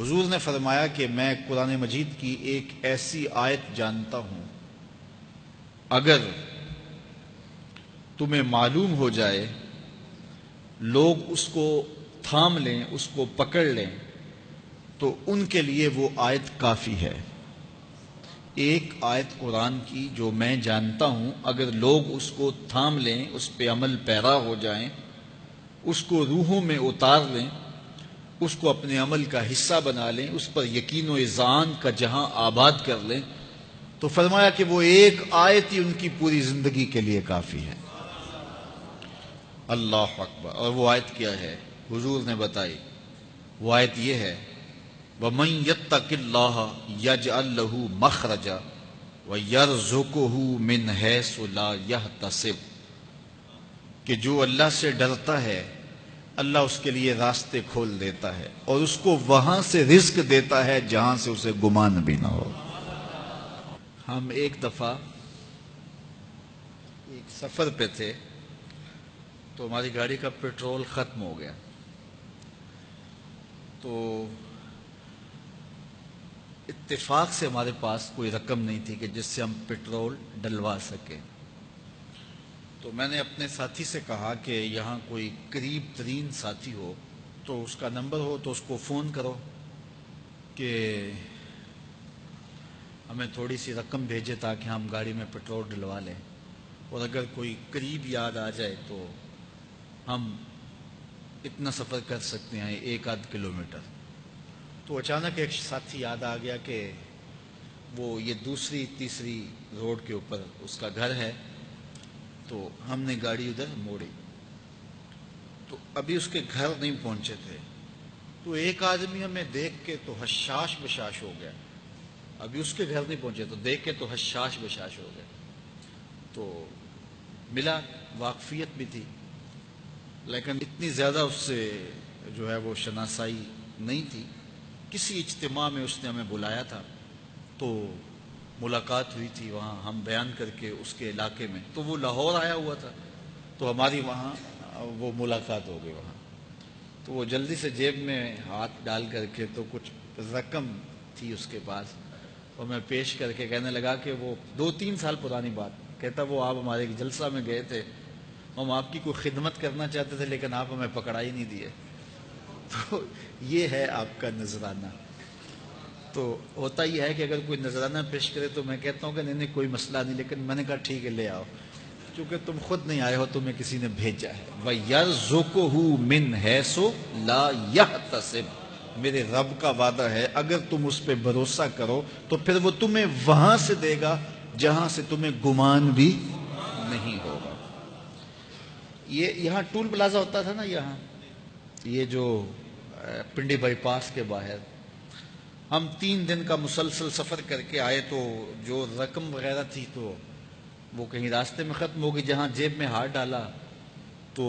حضور نے فرمایا کہ میں قرآن مجید کی ایک ایسی آیت جانتا ہوں، اگر تمہیں معلوم ہو جائے، لوگ اس کو تھام لیں، اس کو پکڑ لیں، تو ان کے لیے وہ آیت کافی ہے۔ ایک آیت قرآن کی جو میں جانتا ہوں، اگر لوگ اس کو تھام لیں، اس پہ عمل پیرا ہو جائیں، اس کو روحوں میں اتار لیں، اس کو اپنے عمل کا حصہ بنا لیں، اس پر یقین و اذعان کا جہاں آباد کر لیں، تو فرمایا کہ وہ ایک آیت ہی ان کی پوری زندگی کے لیے کافی ہے۔ اللہ اکبر۔ اور وہ آیت کیا ہے؟ حضور نے بتائی، وہ آیت یہ ہے، وَمَن يَتَّقِ اللَّهَ يَجْعَل لَّهُ مَخْرَجًا وَيَرْزُقْهُ مِنْ حَيْثُ لَا يَحْتَسِبُ، کہ جو اللہ سے ڈرتا ہے اللہ اس کے لیے راستے کھول دیتا ہے اور اس کو وہاں سے رزق دیتا ہے جہاں سے اسے گمان بھی نہ ہو۔ ہم ایک دفعہ ایک سفر پہ تھے تو ہماری گاڑی کا پیٹرول ختم ہو گیا، تو اتفاق سے ہمارے پاس کوئی رقم نہیں تھی کہ جس سے ہم پیٹرول ڈلوا سکیں۔ تو میں نے اپنے ساتھی سے کہا کہ یہاں کوئی قریب ترین ساتھی ہو تو اس کا نمبر ہو تو اس کو فون کرو کہ ہمیں تھوڑی سی رقم بھیجے تاکہ ہم گاڑی میں پیٹرول ڈلوا لیں، اور اگر کوئی قریب یاد آ جائے تو ہم اتنا سفر کر سکتے ہیں، 1-8 کلومیٹر۔ تو اچانک ایک ساتھی یاد آ گیا کہ وہ یہ دوسری تیسری روڈ کے اوپر اس کا گھر ہے، تو ہم نے گاڑی ادھر موڑی، تو ابھی اس کے گھر نہیں پہنچے تھے، تو ایک آدمی ہمیں دیکھ کے تو حشاش بشاش ہو گیا، ابھی اس کے گھر نہیں پہنچے تو دیکھ کے تو حشاش بشاش ہو گیا۔ تو ملا، واقفیت بھی تھی، لیکن اتنی زیادہ اس سے جو ہے وہ شناسائی نہیں تھی۔ کسی اجتماع میں اس نے ہمیں بلایا تھا تو ملاقات ہوئی تھی وہاں، ہم بیان کر کے اس کے علاقے میں، تو وہ لاہور آیا ہوا تھا تو ہماری وہاں وہ ملاقات ہو گئی وہاں۔ تو وہ جلدی سے جیب میں ہاتھ ڈال کر کے تو کچھ رقم تھی اس کے پاس، اور میں پیش کر کے کہنے لگا کہ وہ 2-3 سال پرانی بات، کہتا وہ آپ ہمارے ایک جلسہ میں گئے تھے، ہم آپ کی کوئی خدمت کرنا چاہتے تھے لیکن آپ ہمیں پکڑا ہی نہیں دیے۔ تو یہ ہے آپ کا نذرانہ۔ تو ہوتا یہ ہے کہ اگر کوئی نذرانہ پیش کرے تو میں کہتا ہوں کہ نہیں کوئی مسئلہ نہیں، لیکن میں نے کہا ٹھیک ہے لے آؤ، کیونکہ تم خود نہیں آئے ہو، تمہیں کسی نے بھیجا ہے۔ وَيَرْزُقُهُ مِنْ حَيْثُ لَا يَحْتَسِبُ، میرے رب کا وعدہ ہے اگر تم اس پہ بھروسہ کرو تو پھر وہ تمہیں وہاں سے دے گا جہاں سے تمہیں گمان بھی نہیں ہوگا۔ یہ یہاں ٹول پلازا ہوتا تھا نا، یہاں یہ جو پنڈی بائی پاس کے باہر، ہم 3 دن کا مسلسل سفر کر کے آئے، تو جو رقم وغیرہ تھی تو وہ کہیں راستے میں ختم ہو گئی، جہاں جیب میں ہاتھ ڈالا تو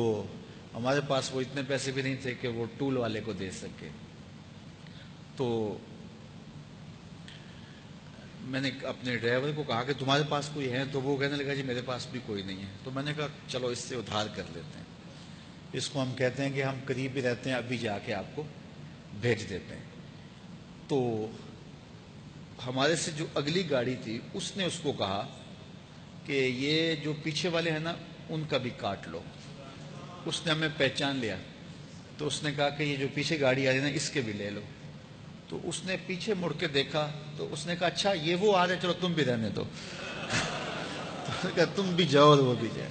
ہمارے پاس وہ اتنے پیسے بھی نہیں تھے کہ وہ ٹول والے کو دے سکے۔ تو میں نے اپنے ڈرائیور کو کہا کہ تمہارے پاس کوئی ہے؟ تو وہ کہنے لگا جی میرے پاس بھی کوئی نہیں ہے۔ تو میں نے کہا چلو اس سے ادھار کر لیتے ہیں، اس کو ہم کہتے ہیں کہ ہم قریب ہی رہتے ہیں، ابھی جا کے آپ کو بھیج دیتے ہیں۔ تو ہمارے سے جو اگلی گاڑی تھی اس نے اس کو کہا کہ یہ جو پیچھے والے ہیں نا ان کا بھی کاٹ لو۔ اس نے ہمیں پہچان لیا تو اس نے کہا کہ یہ جو پیچھے گاڑی آ رہی ہے نا اس کے بھی لے لو۔ تو اس نے پیچھے مڑ کے دیکھا تو اس نے کہا اچھا یہ وہ آ رہے، چلو تم بھی رہنے دو۔ تو کہا تم بھی جاؤ اور وہ بھی جائے۔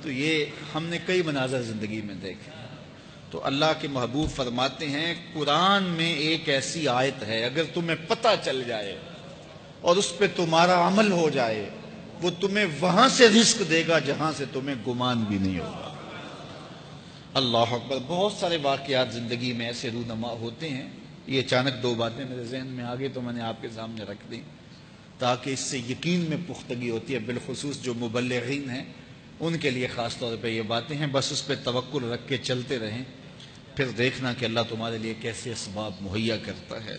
تو یہ ہم نے کئی مناظر زندگی میں دیکھے۔ تو اللہ کے محبوب فرماتے ہیں قرآن میں ایک ایسی آیت ہے اگر تمہیں پتہ چل جائے اور اس پہ تمہارا عمل ہو جائے، وہ تمہیں وہاں سے رزق دے گا جہاں سے تمہیں گمان بھی نہیں ہوگا۔ اللہ اکبر۔ بہت سارے واقعات زندگی میں ایسے رونما ہوتے ہیں، یہ اچانک 2 باتیں میرے ذہن میں آ گئی تو میں نے آپ کے سامنے رکھ دی تاکہ اس سے یقین میں پختگی ہوتی ہے، بالخصوص جو مبلغین ہیں ان کے لیے خاص طور پہ یہ باتیں ہیں۔ بس اس پہ توکل رکھ کے چلتے رہیں، پھر دیکھنا کہ اللہ تمہارے لیے کیسے اسباب مہیا کرتا ہے۔